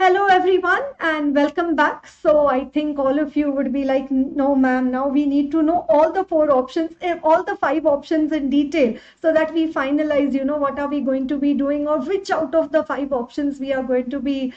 Hello, everyone, and welcome back. So, I think all of you would be like, no, ma'am, now we need to know all the four options, all the five options in detail so that we finalize, what are we going to be doing or which out of the five options we are going to be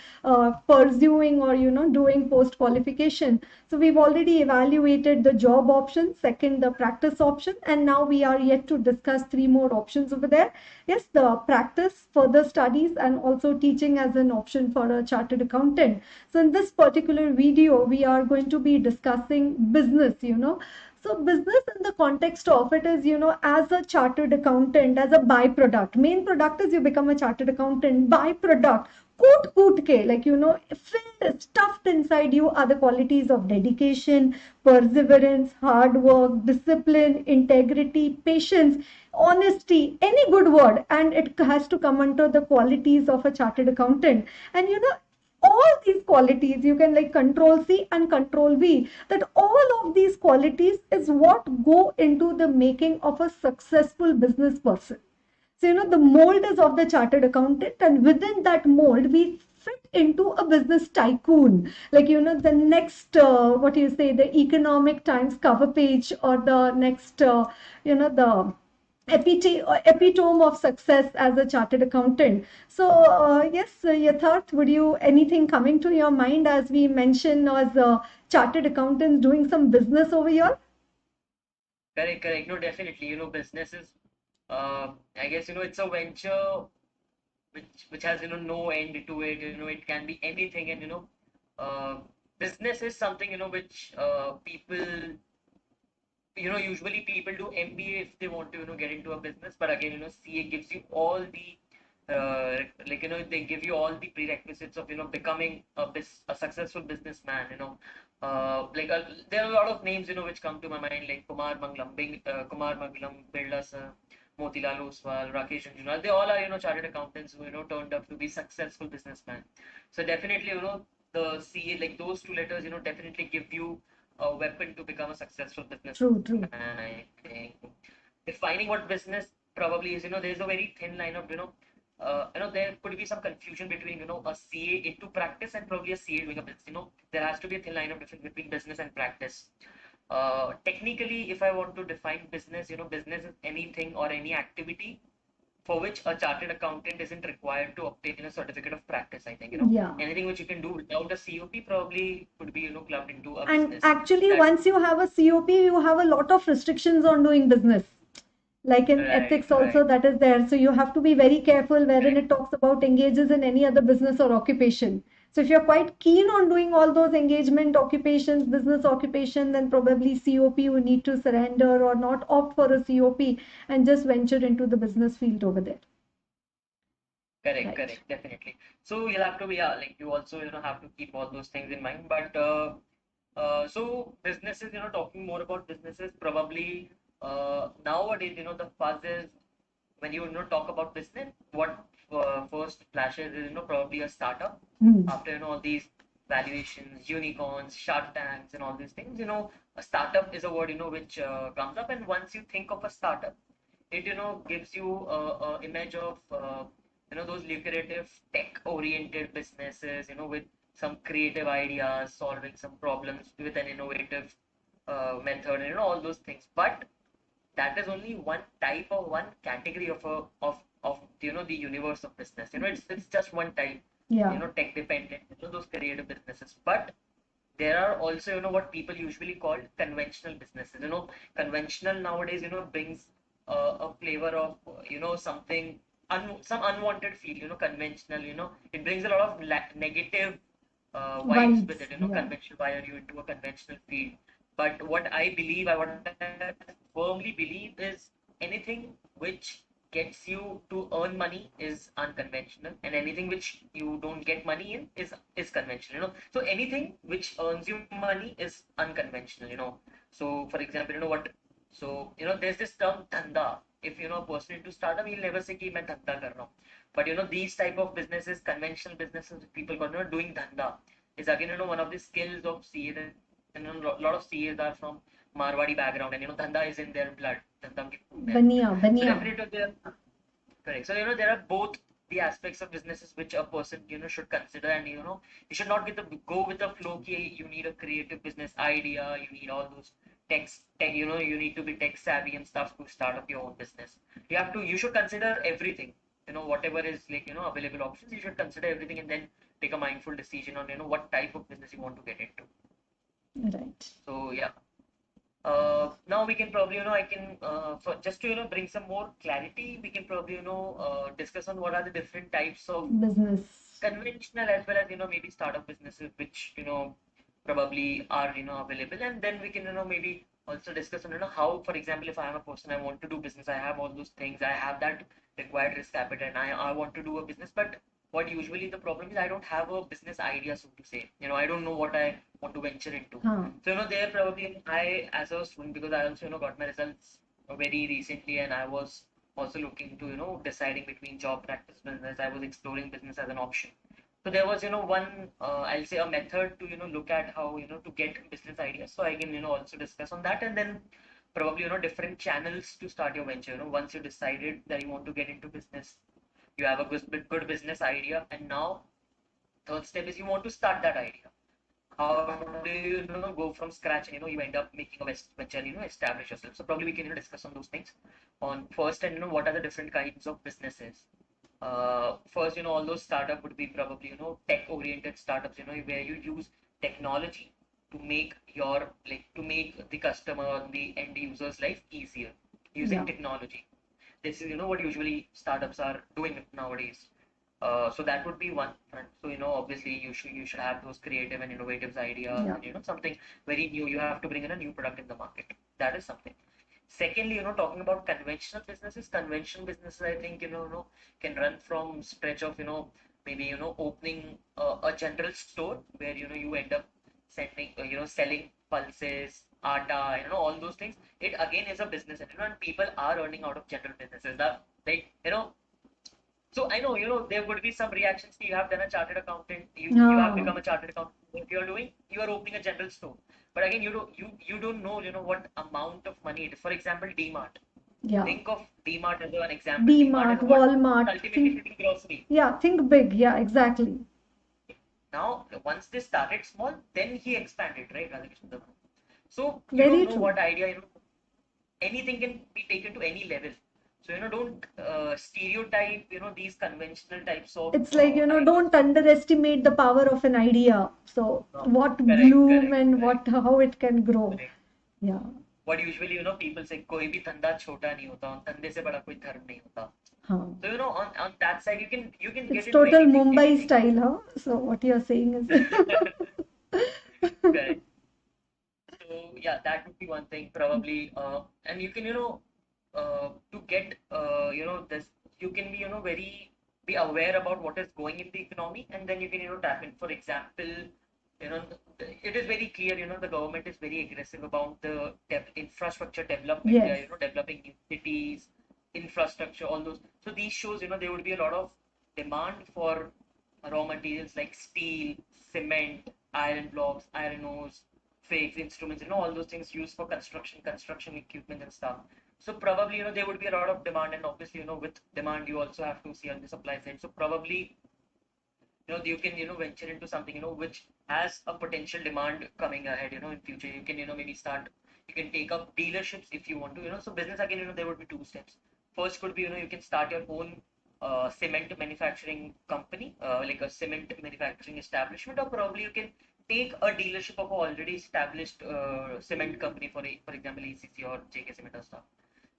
pursuing or, doing post qualification. So, we've already evaluated the job option, second, the practice option, and now we are yet to discuss three more options over there. Yes, the practice, further studies, and also teaching as an option for a chartered accountant. So, in this particular video, we are going to be discussing business. So, business in the context of it is, as a chartered accountant, as a byproduct. Main product is you become a chartered accountant. Byproduct, koot ke, like, filled, stuffed inside you are the qualities of dedication, perseverance, hard work, discipline, integrity, patience, honesty, any good word, and it has to come under the qualities of a chartered accountant. And all these qualities you can like control C and control V, that all of these qualities is what go into the making of a successful business person. So, the mold is of the chartered accountant, and within that mold, we fit into a business tycoon. Like, the next, what do you say, the Economic Times cover page, or the next, the epitome of success as a chartered accountant. So, yes, Yatharth, would you, anything coming to your mind as we mentioned as chartered accountants doing some business over here? Correct. No, definitely. Business is, I guess, it's a venture which has, no end to it. It can be anything, and uh, business is something, which people, usually people do MBA if they want to, get into a business. But again, CA gives you all the, they give you all the prerequisites of, becoming a successful businessman. There are a lot of names, which come to my mind, like Kumar Mangalam, Birla sir, Motilal Oswal, Rakesh Junjunwal. They all are, chartered accountants who, turned up to be successful businessmen. So definitely, the CA, like those two letters, definitely give you a weapon to become a successful businessman, True, true. I think. Defining what business probably is, there's a very thin line of, there could be some confusion between, a CA into practice and probably a CA doing a business. There has to be a thin line of difference between business and practice. Technically, if I want to define business, business is anything or any activity for which a chartered accountant isn't required to obtain a certificate of practice. I think, Yeah. anything which you can do without a COP probably could be, clubbed into a And business. actually, That once you have a COP, you have a lot of restrictions on doing business. Like in Right, ethics, also, right, that is there. So you have to be very careful wherein correct, it talks about engages in any other business or occupation. So if you're quite keen on doing all those engagement occupations, business occupation, then probably COP you need to surrender or not opt for a COP and just venture into the business field over there. Right. definitely. So you'll have to be, yeah, like you also, have to keep all those things in mind. But so businesses, talking more about businesses, probably nowadays, the buzz is when you, talk about business, what first flashes is, probably a startup. Hmm. After, all these valuations, unicorns, Shark Tanks, and all these things, a startup is a word, which comes up. And once you think of a startup, it, gives you a image of, those lucrative tech-oriented businesses, with some creative ideas, solving some problems with an innovative method, and, all those things. But that is only one type or one category of the universe of business. It's just one type, Yeah. tech dependent, those creative businesses. But there are also, what people usually call conventional businesses. Conventional nowadays, brings a flavor of, something some unwanted feel. Conventional, it brings a lot of negative vibes with Vibes. it. Yeah. Conventional, why are you into a conventional field? But what I firmly believe is anything which gets you to earn money is unconventional, and anything which you don't get money in is conventional. So anything which earns you money is unconventional. So for example, there's this term dhanda. If a person into startup, he'll never say कि मैं धंधा कर रहा हूँ. But these type of businesses, conventional businesses, people call doing dhanda is again one of the skills of CA. And a lot of CAs are from Marwadi background, and dhanda is in their blood. Dhanda mein hai. Bania, So bania. definitely there, correct. So there are both the aspects of businesses which a person should consider, and you should not go with the flow. You need a creative business idea, you need all those tech, you need to be tech savvy and stuff to start up your own business. You should consider everything, whatever is like available options. You should consider everything and then take a mindful decision on what type of business you want to get into. Right. So yeah. Now we can probably, I can, for just to, bring some more clarity, we can probably, discuss on what are the different types of Business. conventional as well as, maybe startup businesses, which, probably are, available. And then we can, maybe also discuss on, how, for example, if I am a person, I want to do business, I have all those things, I have that required risk capital, and I want to do a business, but what usually the problem is I don't have a business idea, so to say. I don't know what I want to venture into. Huh. So, there probably I, as a student, because I also, got my results very recently, and I was also looking to, deciding between job, practice, business. I was exploring business as an option. So there was, one, I'll say a method to, look at how, to get business ideas. So I can, also discuss on that, and then probably, different channels to start your venture. Once you decided that you want to get into business, you have a good business idea, and now third step is you want to start that idea. How do you, go from scratch, and you end up making a venture, establish yourself. So probably we can discuss on those things on first, and what are the different kinds of businesses. First, all those startup would be probably tech oriented startups, where you use technology to make your like to make the customer, the end user's life easier using Yeah. technology. This is what usually startups are doing nowadays. So that would be one front. So obviously you should have those creative and innovative ideas, Yeah. and something very new. You have to bring in a new product in the market. That is something. Secondly, talking about conventional businesses, I think can run from stretch of maybe opening a general store where you end up sending selling pulses, atta, all those things. It again is a business, and people are earning out of general businesses. That like so I know, there would be some reactions. You have done a chartered accountant. You have Ah. become a chartered accountant. What you are doing, you are opening a general store. But again, you don't know, what amount of money it is. For example, DMart. Yeah. Think of DMart as an example. DMart D-Mart, is what Walmart. ultimately Think, selling grocery. yeah, think big. Yeah, exactly. Now, once they started small, then he expanded, right, Radhakrishnan? So you don't Very know true. what idea, anything can be taken to any level. So don't stereotype these conventional types of It's like, ideas. don't underestimate the power of an idea. So No, what correct, bloom correct, and correct, what how it can grow. correct. Yeah. What usually people say, कोई भी धंधा छोटा नहीं होता, और धंधे से बड़ा कोई धर्म नहीं होता. Huh. So on that side you can It's get into total anything, Mumbai anything. style, huh? So what you're saying is Correct. So yeah, that would be one thing probably. And you can to get this, you can be very be aware about what is going in the economy, and then you can tap in. For example, it is very clear, the government is very aggressive about the infrastructure development. They yes. are developing new cities, infrastructure, all those. So these shows, there would be a lot of demand for raw materials like steel, cement, iron blocks, iron ores, fakes, instruments, all those things used for construction equipment and stuff. So probably, there would be a lot of demand, and obviously, with demand, you also have to see on the supply side. So probably, you can, venture into something, which has a potential demand coming ahead, in future. You can, maybe start, you can take up dealerships if you want to, so business again, there would be two steps. First could be, you can start your own cement manufacturing company, like a cement manufacturing establishment, or probably you can take a dealership of an already established cement company, for example, ECC or JK Cement or stuff.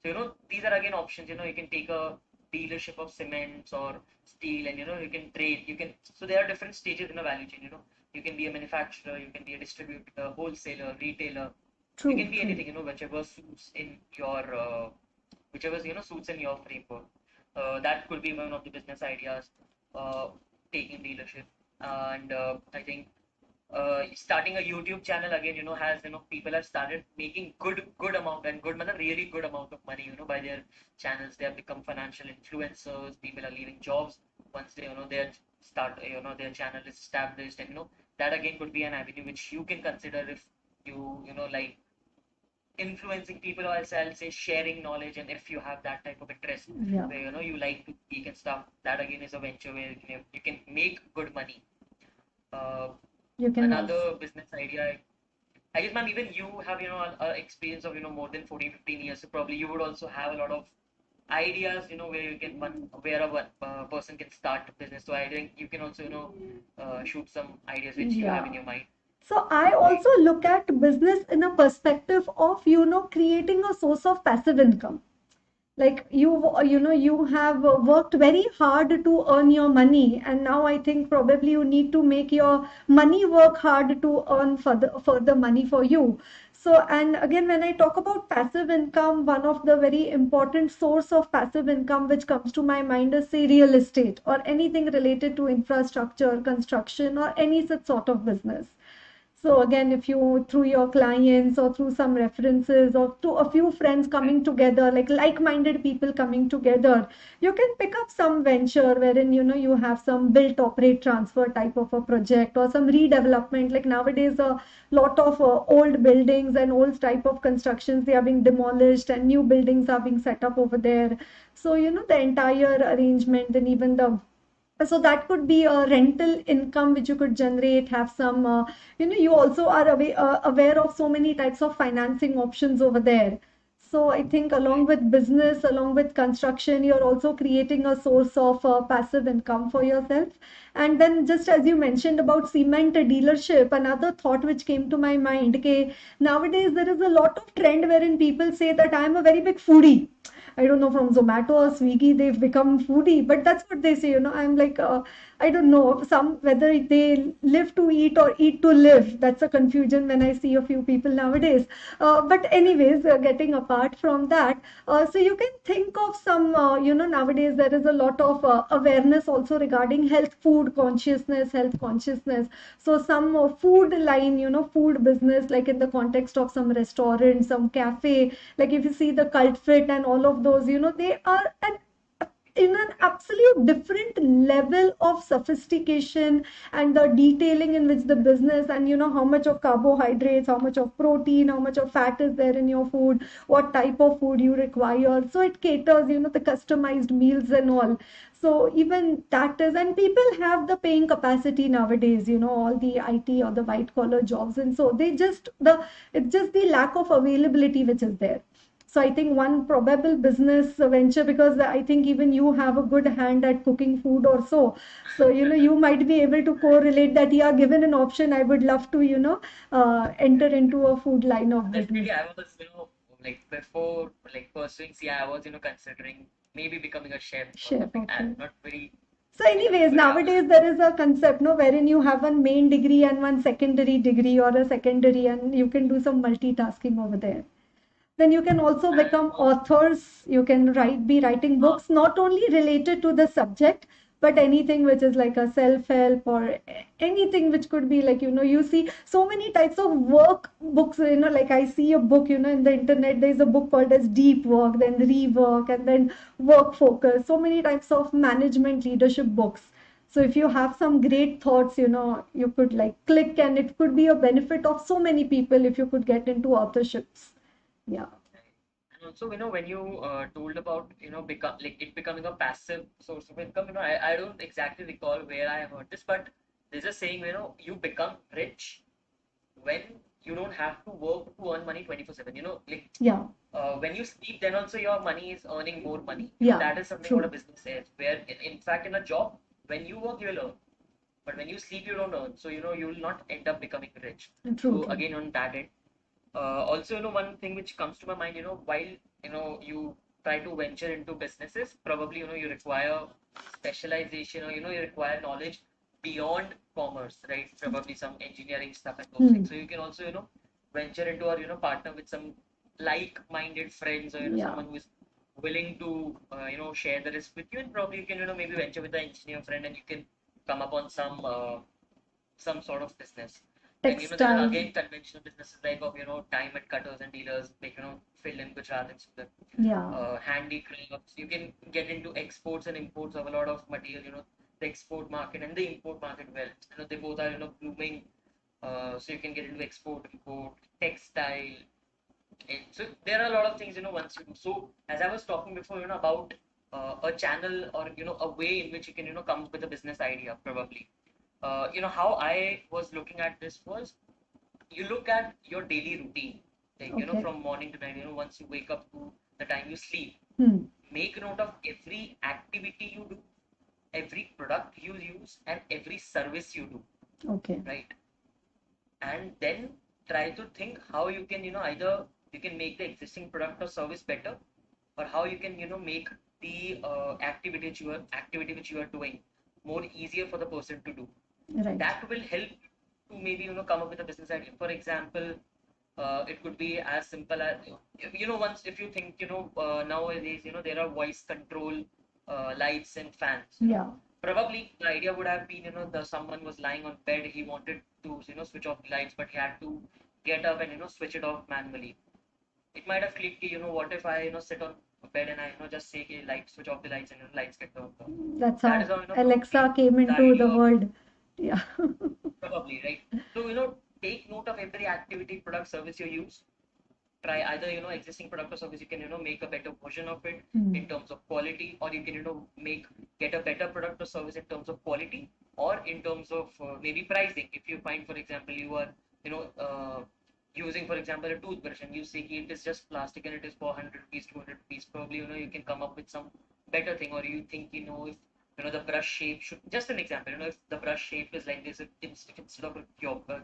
So, these are again options. You can take a dealership of cements or steel, and you can trade. So there are different stages in a value chain. You can be a manufacturer, you can be a distributor, wholesaler, retailer. You True, can be true. anything, whichever suits in your framework. That could be one of the business ideas, uh, taking dealership. And I think starting a YouTube channel again, has people have started making good amount, and really good amount of money, by their channels. They have become financial influencers. People are leaving jobs once they, their channel is established, and that again could be an avenue which you can consider if you, like influencing people, or else I'll say sharing knowledge. And if you have that type of interest Yeah, where you like to speak and stuff, that again is a venture where you can make good money. Uh, you can also. Another business idea, I guess, ma'am, even you have, a experience of, more than 14, 15 years. So probably you would also have a lot of ideas, where you can where a person can start a business. So I think you can also, shoot some ideas which you have Yeah. in your mind. So I also look at business in a perspective of, creating a source of passive income. Like you have worked very hard to earn your money, and now I think probably you need to make your money work hard to earn further money for you. So, and again, when I talk about passive income, one of the very important source of passive income which comes to my mind is, say, real estate or anything related to infrastructure, construction, or any such sort of business. So again, if you, through your clients or through some references or to a few friends coming together, like-minded people coming together, you can pick up some venture wherein you have some built, operate, transfer type of a project, or some redevelopment. Like nowadays, a lot of old buildings and old type of constructions, they are being demolished and new buildings are being set up over there. So the entire arrangement, and even the, so that could be a rental income which you could generate, have some you also are aware of so many types of financing options over there. So I think along with business, along with construction, you're also creating a source of passive income for yourself. And then, just as you mentioned about cement dealership, another thought which came to my mind, okay, nowadays there is a lot of trend wherein people say that I am a very big foodie. I don't know, from Zomato or Swiggy, they've become foodie, but that's what they say. I'm like, I don't know, some whether they live to eat or eat to live. That's a confusion when I see a few people nowadays. But anyways, getting apart from that, so you can think of some, nowadays there is a lot of awareness also regarding health consciousness. So some food line, food business, like in the context of some restaurant, some cafe, like if you see the cult fit and all of those, they are in an absolute different level of sophistication, and the detailing in which the business, and how much of carbohydrates, how much of protein, how much of fat is there in your food, what type of food you require, so it caters, the customized meals and all. So even that is, and people have the paying capacity nowadays, all the IT or the white collar jobs, and so they just the it's just the lack of availability which is there. So I think one probable business venture, because I think even you have a good hand at cooking food or so. So, you might be able to correlate that, yeah, given an option, I would love to, enter into a food line of business. Definitely, I was, like before, like pursuing CI, I was, considering maybe becoming a chef or Chef, something. I'm okay. not very So, anyways, but yeah. nowadays there is a concept, no, wherein you have one main degree and one secondary degree, or a secondary, and you can do some multitasking over there. Then you can also And become authors. You can be writing books, not only related to the subject, but anything which is like a self-help, or anything which could be like, you see so many types of work books, like I see a book, in the internet, there's a book called as Deep Work, then Rework, and then Work Focus, so many types of management leadership books. So if you have some great thoughts, you could like click, and it could be a benefit of so many people if you could get into authorships. Yeah. and also, when you told about, become like it becoming a passive source of income, I don't exactly recall where I heard this, but there's a saying, you become rich when you don't have to work to earn money 24/7. Like Yeah. when you sleep, then also your money is earning more money. Yeah. That is something what a True. business is, where in fact in a job, when you work, you will earn. But when you sleep, you don't earn. So, you will not end up becoming rich. True. So True. again, on that end, also, one thing which comes to my mind, while, you try to venture into businesses, probably, you require specialization, or, you require knowledge beyond commerce, right? Probably some engineering stuff and those Hmm. things. So you can also, venture into, or, partner with some like-minded friends, or, Yeah. someone who is willing to, share the risk with you, and probably you can, maybe venture with an engineer friend, and you can come upon some sort of business. And there are Textiles. again conventional businesses like of diamond cutters and dealers, like filled in Gujarat and Surat. Yeah. Handicrafts. You can get into exports and imports of a lot of material. The export market and the import market well. They both are blooming. So you can get into export, import, textile, So there are a lot of things, once you do. So as I was talking before, about a channel, or a way in which you can, come up with a business idea, probably. How I was looking at this was, you look at your daily routine, like, Okay. from morning to night, once you wake up to the time you sleep, Hmm. make note of every activity you do, every product you use, and every service you do, Okay. right? And then try to think how you can, either you can make the existing product or service better, or how you can, make the activity which you are doing more easier for the person to do. Right. That will help to maybe, come up with a business idea. For example, it could be as simple as, once if you think, nowadays, there are voice control lights and fans, Yeah. probably the idea would have been, someone was lying on bed, he wanted to, switch off the lights, but he had to get up and, switch it off manually. It might have clicked, what if I, sit on bed and I, just say, "Okay, light, switch off the lights," and, lights get turned off. That's That how is how, probably Alexa came the into the idea of, world. Yeah. probably, right? So, take note of every activity, product, service you use. Try either, existing product or service, you can, make a better version of it Hmm. in terms of quality, or you can, get a better product or service in terms of quality, or in terms of maybe pricing. If you find, for example, you are, using, for example, a toothbrush, and you say it is just plastic and it is for 100 rupees, 200 rupees, probably, you can come up with some better thing. Or you think, if, the brush shape should, just an example, if the brush shape is like this, if instead of a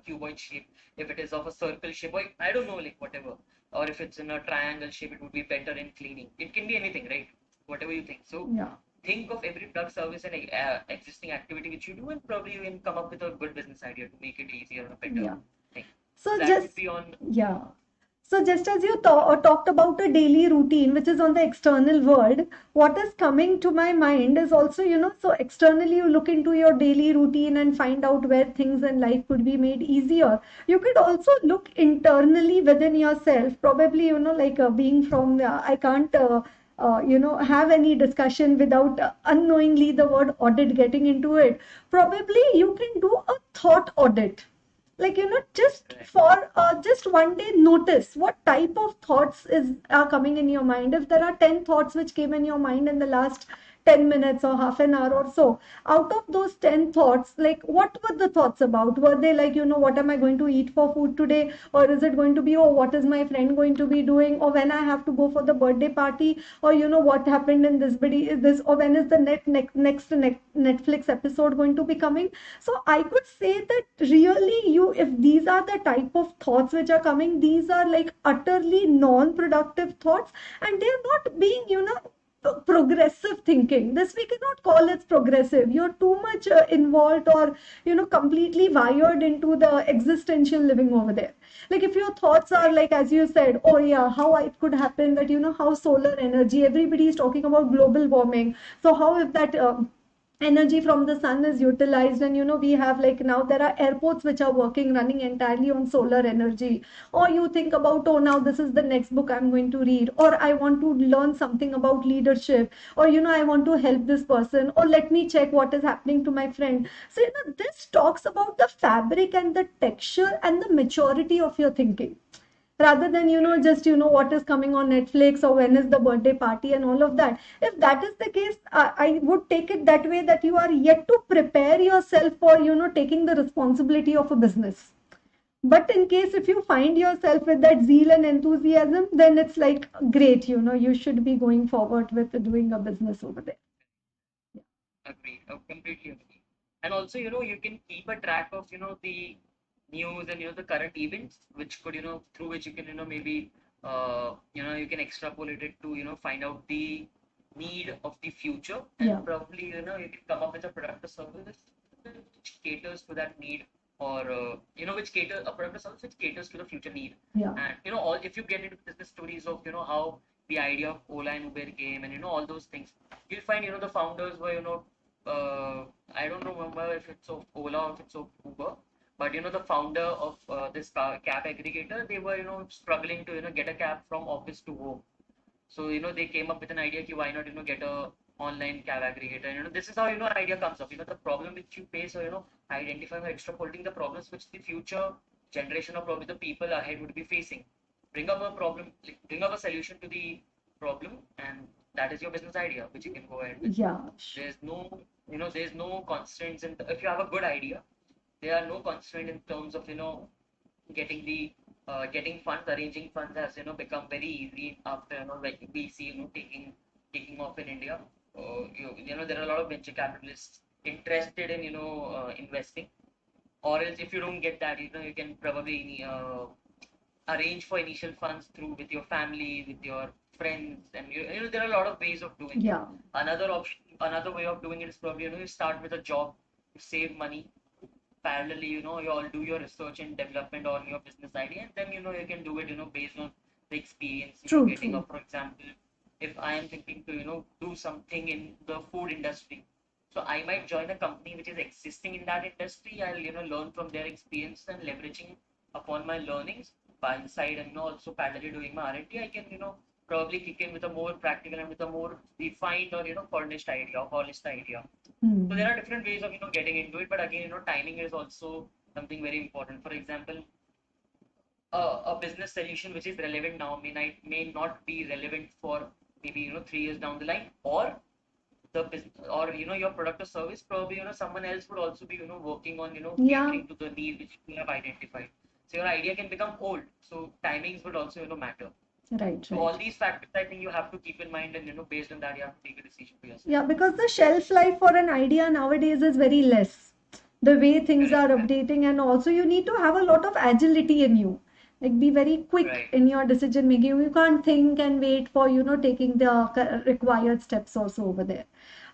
cuboid shape, if it is of a circle shape, or I don't know, like whatever, or if it's in a triangle shape, it would be better in cleaning. It can be anything, right? Whatever you think. So Yeah. think of every product, service, and existing activity which you do, and probably you can come up with a good business idea to make it easier or better Yeah. thing. So So that just would be on. yeah. So just as you talked about a daily routine, which is on the external world, what is coming to my mind is also, so externally you look into your daily routine and find out where things in life could be made easier. You could also look internally within yourself, probably, like being from, I can't, have any discussion without unknowingly the word audit getting into it. Probably you can do a thought audit, like, just Correct. for just one day, notice what type of thoughts is are coming in your mind. If there are 10 thoughts which came in your mind in the last 10 minutes or half an hour or so, out of those 10 thoughts, like, what were the thoughts about? Were they like, what am I going to eat for food today? Or is it going to be, oh, what is my friend going to be doing? Or when I have to go for the birthday party? Or, what happened in this, or when is the next Netflix episode going to be coming? So I could say that really, if these are the type of thoughts which are coming, these are like utterly non-productive thoughts, and they're not being, progressive thinking. This we cannot call it progressive. You're too much involved, or, completely wired into the existential living over there. Like, if your thoughts are Correct. like, as you said, oh yeah, how it could happen that, how solar energy, everybody is talking about global warming. So how if that energy from the sun is utilized, and, we have, like, now there are airports which are working, running entirely on solar energy. Or you think about, oh, now this is the next book I'm going to read, or I want to learn something about leadership, or, I want to help this person, or let me check what is happening to my friend. So, this talks about the fabric and the texture and the maturity of your thinking, rather than, Correct. just, what is coming on Netflix, or when is the birthday party and all of that. If that is the case, I would take it that way, that you are yet to prepare yourself for, taking the responsibility of a business. But in case if you find yourself with that zeal and enthusiasm, then it's like great, you should be going forward with doing a business over there. Agreed. Completely agree. And also, you can keep a track of, the news and, the current events, which could, through which you can, maybe, you can extrapolate it to, find out the need of the future, Yeah. and probably, you can come up with a product or service which caters to that need, or, which caters a product or service which caters to the future need. Yeah. And, all if you get into business stories of, how the idea of Ola and Uber came, and, all those things, you'll find, the founders were, I don't remember if it's of Ola or if it's of Uber, but, the founder of this cab aggregator, they were, struggling to, get a cab from office to home. So, they came up with an idea, ki why not, get a online cab aggregator. And, this is how, idea comes up. The problem which you face, or, identifying or extrapolating the problems which the future generation, or probably the people ahead would be facing. bring up a problem, like bring up a solution to the problem, and that is your business idea, which you can go ahead with. Yeah. There's no, there's no constraints, and if you have a good idea, there are no constraints in terms of, getting the getting funds, arranging funds has become very easy after like we see taking off in India. There are a lot of venture capitalists interested in investing, or else if you don't get that, you can probably arrange for initial funds through with your family, with your friends, and there are a lot of ways of doing it. Yeah. Another option, another way of doing it is probably you start with a job, you save money parallelly, you all do your research and development on your business idea, and then you can do it based on the experience you're True, getting true. up. For example, if I am thinking to do something in the food industry, so I might join a company which is existing in that industry. I'll learn from their experience, and leveraging upon my learnings by inside, and also parallelly doing my R&D, I can probably kick in with a more practical and with a more defined or furnished idea or polished idea. So there Hmm. are different ways of getting into it, but again, timing is also something very important. For example, a business solution which is relevant now may not be relevant for maybe 3 years down the line, or the business, or your product or service, probably someone else would also be working on Yeah. catering to the need which you have identified. So your idea can become old. So timings would also matter. Right, So all right. these factors, I think you have to keep in mind, and based on that, you have to take a decision for yourself. Yeah, because the shelf life for an idea nowadays is very less. The way things Correct. are Correct. updating, and also you need to have a lot of agility in you. Like be very quick Right. in your decision making. You can't think and wait for, taking the required steps also over there.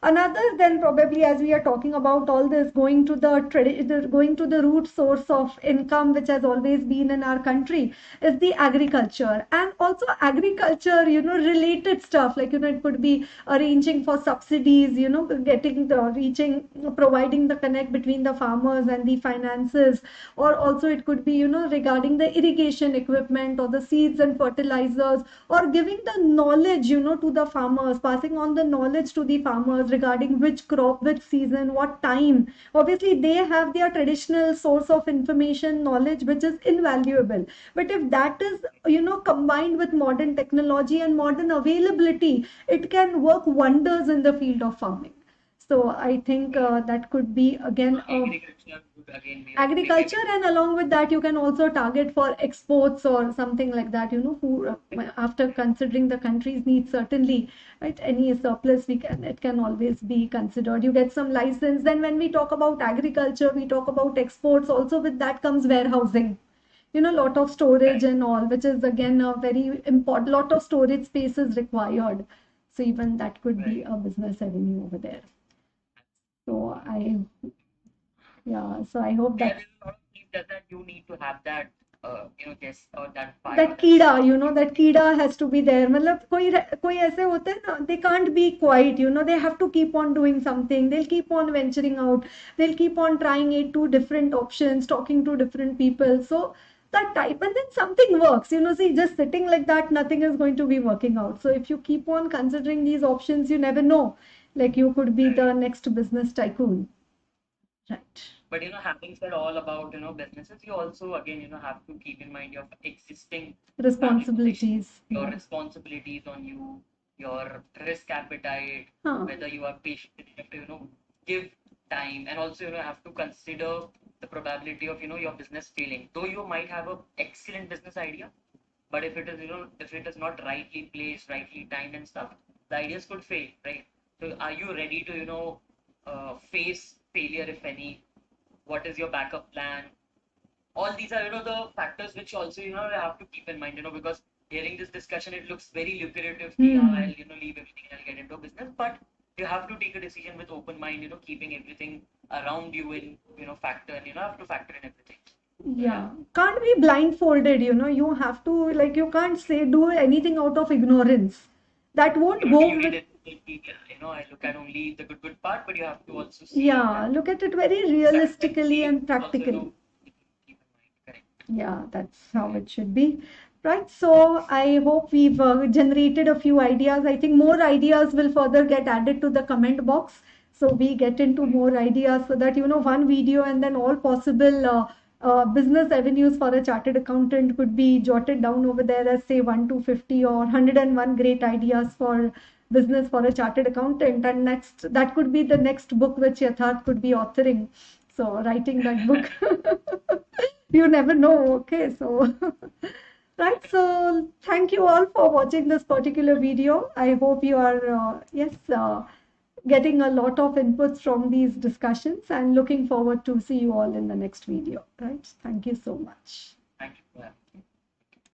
Another, then probably as we are talking about all this, going to the root source of income, which has always been in our country, is the agriculture, and also agriculture, related stuff, like it could be arranging for subsidies, getting the reaching, providing the connect between the farmers and the finances, or also it could be, regarding the irrigation equipment or the seeds and fertilizers, or giving the knowledge, to the farmers, passing on the knowledge to the farmers regarding which crop, which season, what time. Obviously they have their traditional source of information knowledge, which is invaluable, but if that is, combined with modern technology and modern availability, it can work wonders in the field of farming. So I think Correct. that could be again a Agriculture would again be a big agriculture, category. and along with that you can also target for exports or something like that, who after considering the country's needs, certainly, right, any surplus we can, it can always be considered. You get some license, then when we talk about agriculture, we talk about exports also. With that comes warehousing, lot of storage Correct. and all, which is again a very important, lot of storage space is required. So even that could be Right. a business avenue over there. So I, yeah, so I hope Yeah, that there's a lot of things that you need to have that, this or that fire or that that कीड़ा, spark in you. that कीड़ा has to be there. मतलब कोई ऐसे होते हैं ना, they can't be quiet, they have to keep on doing something, they'll keep on venturing out, they'll keep on trying it to different options, talking to different people. So that type, and then something works, see, just sitting like that, nothing is going to be working out. So if you keep on considering these options, you never know, like you could be Right. the next business tycoon. Right. But having said all about businesses, you also again have to keep in mind your existing family position, Responsibilities, your yeah. responsibilities on you, your risk appetite, Huh. whether you are patient enough to give time, and also have to consider the probability of your business failing. Though you might have a excellent business idea, but if it is if it is not rightly placed, rightly timed and stuff, the ideas could fail, right? So are you ready to face failure, if any? What is your backup plan? All these are the factors which also you have to keep in mind, because hearing this discussion, it looks very lucrative. Yeah, Hmm. I'll leave everything and I'll get into business, but you have to take a decision with open mind, keeping everything around you in factor, and have to factor in everything. So yeah. Yeah, can't be blindfolded, you have to, like, you can't say do anything out of ignorance. That won't Not go you need with, it. I look at only the good part, but you have to also see yeah, that look at it very side and realistically see and also practically. keep in mind. Correct. Yeah, that's how it should be. Right, so I hope we've generated a few ideas. I think more ideas will further get added to the comment box. So we get into Right. more ideas, so that, one video and then all possible business avenues for a chartered accountant could be jotted down over there as say 1 to 50 or 101 great ideas for business for a chartered accountant. And next, that could be the next book which Yatharth could be authoring. So writing that book, you never know. Okay, so right. So thank you all for watching this particular video. I hope you are getting a lot of inputs from these discussions and looking forward to see you all in the next video. Right. Thank you so much. Thank you.